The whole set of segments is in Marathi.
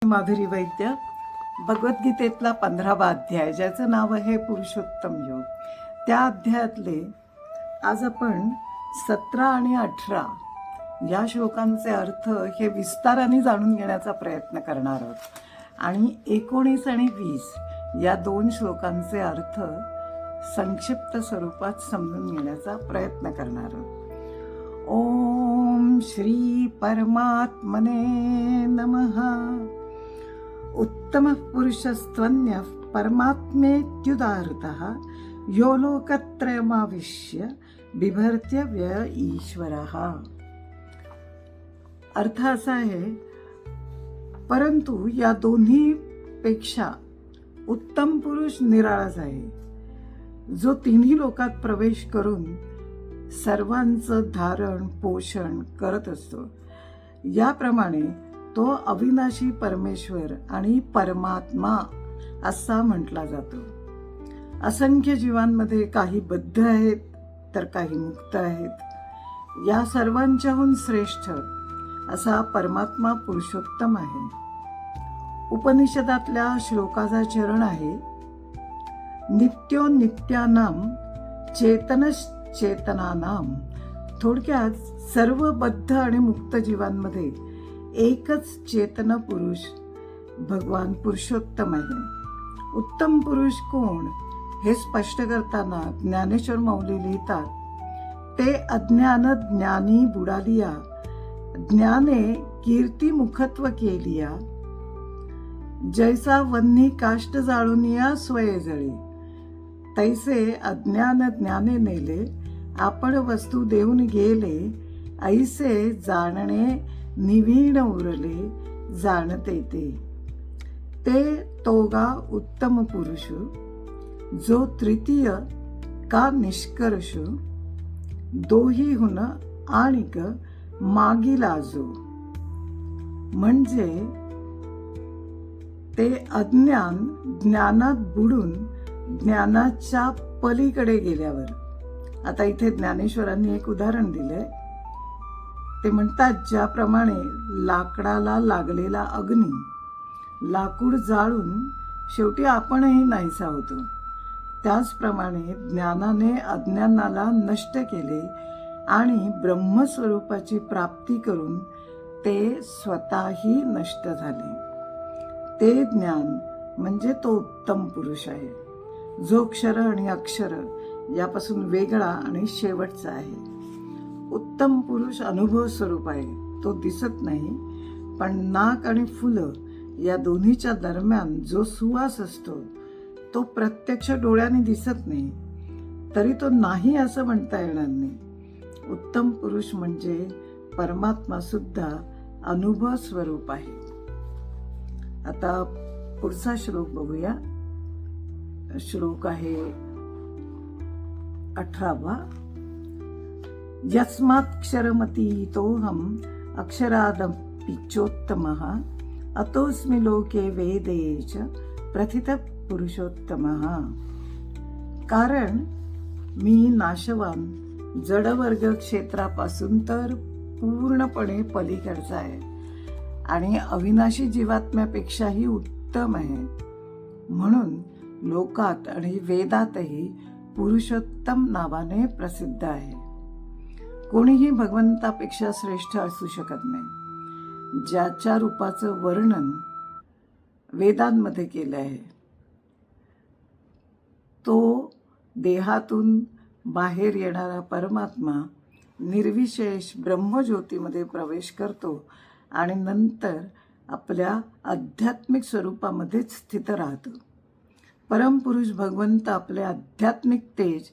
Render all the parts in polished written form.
माधुरी वैद्य भगवद्गीतेतला 15वा अध्याय ज्याचं नाव आहे पुरुषोत्तम योग. त्या अध्यायातले आज आपण 17 आणि 18 या श्लोकांचे अर्थ हे विस्ताराने जाणून घेण्याचा प्रयत्न करणार आहोत आणि 19 आणि 20 या 2 श्लोकांचे अर्थ संक्षिप्त स्वरूपात समजून घेण्याचा प्रयत्न करणार आहोत. ओम श्री परमात्मने नमः. उत्तम पुरुषस्त्वन्यः परमात्मेत्युदाहृतः यो लोकत्रयमाविश्य बिभर्त्य व्यय ईश्वरः. अर्थ असा आहे, परंतु या दोन्ही पेक्षा उत्तम पुरुष निराळाच आहे, जो तिन्ही लोकात प्रवेश करून सर्वांचं धारण पोषण करत असतो. याप्रमाणे तो अविनाशी परमेश्वर आणि परमात्मा असा म्हटला जातो. असंख्य जीवांमध्ये काही बद्ध आहेत तर काही मुक्त आहेत. या सर्वांच्याहून श्रेष्ठ असा परमात्मा पुरुषोत्तम आहे. उपनिषदातल्या श्लोकाचा चरण आहे, नित्यो नित्यानाम चेतनश्चेतनानाम. थोडक्यात सर्व बद्ध आणि मुक्त जीवांमध्ये एकच चेतन पुरुष भगवान पुरुषोत्तम आहे. उत्तम पुरुष कोण हे स्पष्ट करताना ज्ञानेश्वर माऊली लिहितात, ते अज्ञान ज्ञानी बुडालिया, ज्ञाने कीर्ती मुखत्व केलिया, जैसा वन्ही काष्ट जाळूनिया स्वये जळी, तैसे अज्ञान ज्ञाने नेले, आपण वस्तू देऊन गेले, ऐसे जाणणे निवीण उरले जाणते ते तोगा उत्तम पुरुष, जो तृतीय का निष्कर्ष, दोहीहुन आणिक मागीला जो. म्हणजे ते अज्ञान ज्ञानात बुडून ज्ञानाच्या पलीकडे गेल्यावर. आता इथे ज्ञानेश्वरांनी एक उदाहरण दिलंय. ते म्हणतात, ज्याप्रमाणे लाकडाला लागलेला अग्नी लाकूड जाळून शेवटी आपणही नाहीसा होतो, त्याचप्रमाणे ज्ञानाने अज्ञानाला नष्ट केले आणि ब्रह्मस्वरूपाची प्राप्ती करून ते स्वतःही नष्ट झाले. ते ज्ञान म्हणजे तो उत्तम पुरुष आहे, जो क्षर आणि अक्षर यापासून वेगळा आणि शेवटचा आहे. उत्तम पुरुष अनुभव स्वरूप आहे. तो दिसत नाही, पण नाक आणि फुलं या दोन्हीच्या दरम्यान जो सुवास असतो तो प्रत्यक्ष डोळ्याने दिसत नाही, तरी तो नाही असं म्हणता येणार नाही. उत्तम पुरुष म्हणजे परमात्मा सुद्धा अनुभव स्वरूप आहे. आता पुढचा श्लोक बघूया. श्लोक आहे 18वा. यस्मात्क्षरमतीतोऽहम् अक्षरादपिचोत्तमः अतोऽस्मि लोके वेदे च प्रथितः पुरुषोत्तमः. कारण मी नाशवान जडवर्ग क्षेत्रापासून तर पूर्णपणे पलीकडचा आहे आणि अविनाशी जीवात्म्यापेक्षाही उत्तम आहे. म्हणून लोकात आणि वेदातही पुरुषोत्तम नावाने प्रसिद्ध आहे. कोणीही भगवंतापेक्षा श्रेष्ठ असू शकत नाही. ज्याच्या रूपाचं वर्णन वेदांमध्ये केलं आहे, तो देहातून बाहेर येणारा परमात्मा निर्विशेष ब्रह्मज्योतीमध्ये प्रवेश करतो आणि नंतर आपल्या आध्यात्मिक स्वरूपामध्येच स्थित राहतो. परमपुरुष भगवंत आपले आध्यात्मिक तेज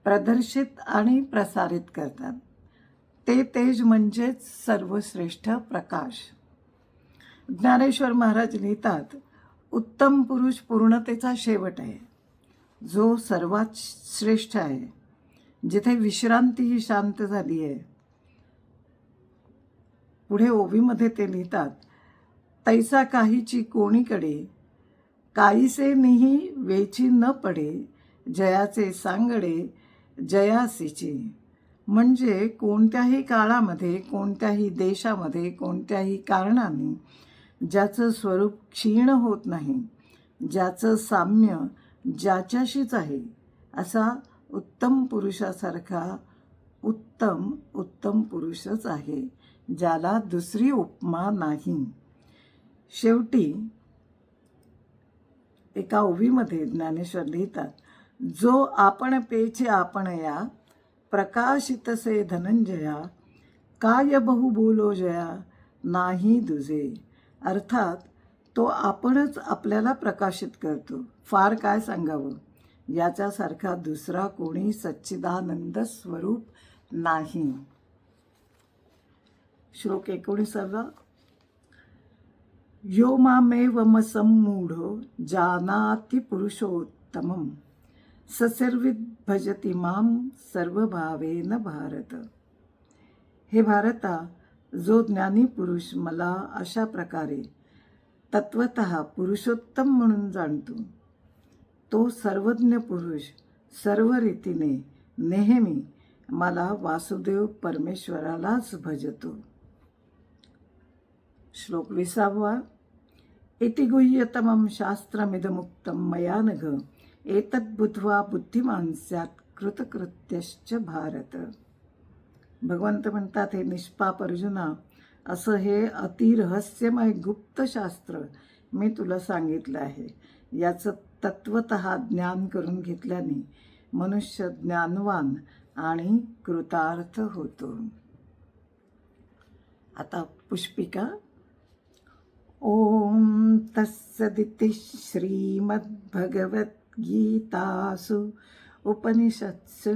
प्रदर्शित आणि प्रसारित करतात. ते तेज म्हणजेच सर्वश्रेष्ठ प्रकाश. ज्ञानेश्वर महाराज लिहितात, उत्तम पुरुष पूर्णतेचा शेवट आहे, जो सर्वात श्रेष्ठ आहे, जिथे विश्रांती ही शांत झाली आहे. पुढे ओवीमध्ये ते लिहितात, तैसा काहीची कोणीकडे, काहीसे निही वेची न पडे, जयाचे सांगडे जयासीची. म्हणजे कोणत्याही काळामध्ये कोणत्याही देशामध्ये कोणत्याही कारणाने ज्याचं स्वरूप क्षीण होत नाही, ज्याचं साम्य ज्याच्याशीच आहे, असा उत्तम पुरुषासारखा उत्तम पुरुषच आहे, ज्याला दुसरी उपमा नाही. शेवटी एका ओवीमध्ये ज्ञानेश्वर लिहितात, जो आपण पेचे आपण या, प्रकाशितसे धनंजया, काय बहु बोलो जया, नाही दुजे. अर्थात तो आपणच आपल्याला प्रकाशित करतो, फार काय सांगावं. याच्यासारखा दुसरा कोणी सच्चिदानंद स्वरूप नाही. श्लोक 19. यो मामेवमसम्मूढो जानाति पुरुषोत्तमं, ससर्विद भजति मां सर्वभावेन भारत. हे भारता, जो ज्ञानी पुरुष मला अशा प्रकारे तत्वतः पुरुषोत्तम म्हणून जाणतो, तो सर्वज्ञ पुरुष सर्व रीतीने नेहमी मला वासुदेव परमेश्वरालाच भजतो. श्लोक 20. इति गुह्यतमं शास्त्रमिदमुक्तं मया नघ, एतद्बुद्ध्वा बुद्धिमान् स्यात् कृतकृत्यश्च भारत. भगवंत म्हणतात, हे निष्पाप अर्जुना, असं हे अतिरहस्यमय गुप्त शास्त्र मी तुला सांगितलं आहे. याचं तत्वतः ज्ञान करून घेतल्याने मनुष्य ज्ञानवान आणि कृतार्थ होतो. आता पुष्पिका. ओम तत्सदिति श्रीमद्भगवद्गीतासु उपनिषत्सु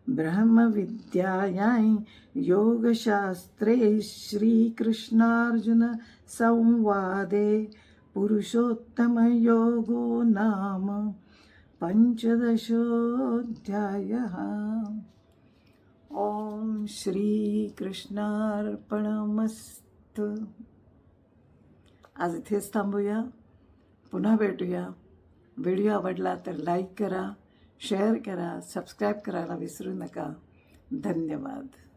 ब्रह्मविद्यायां योगशास्त्रे श्रीकृष्णार्जुन संवादे पुरुषोत्तमयोगो नाम 15. ओम श्रीकृष्णार्पणमस्तु. आज इथेच थांबूया. पुन्हा भेटूया. व्हिडिओ आवडला तर लाईक करा, शेअर करा, सबस्क्राईब करायला विसरू नका. धन्यवाद.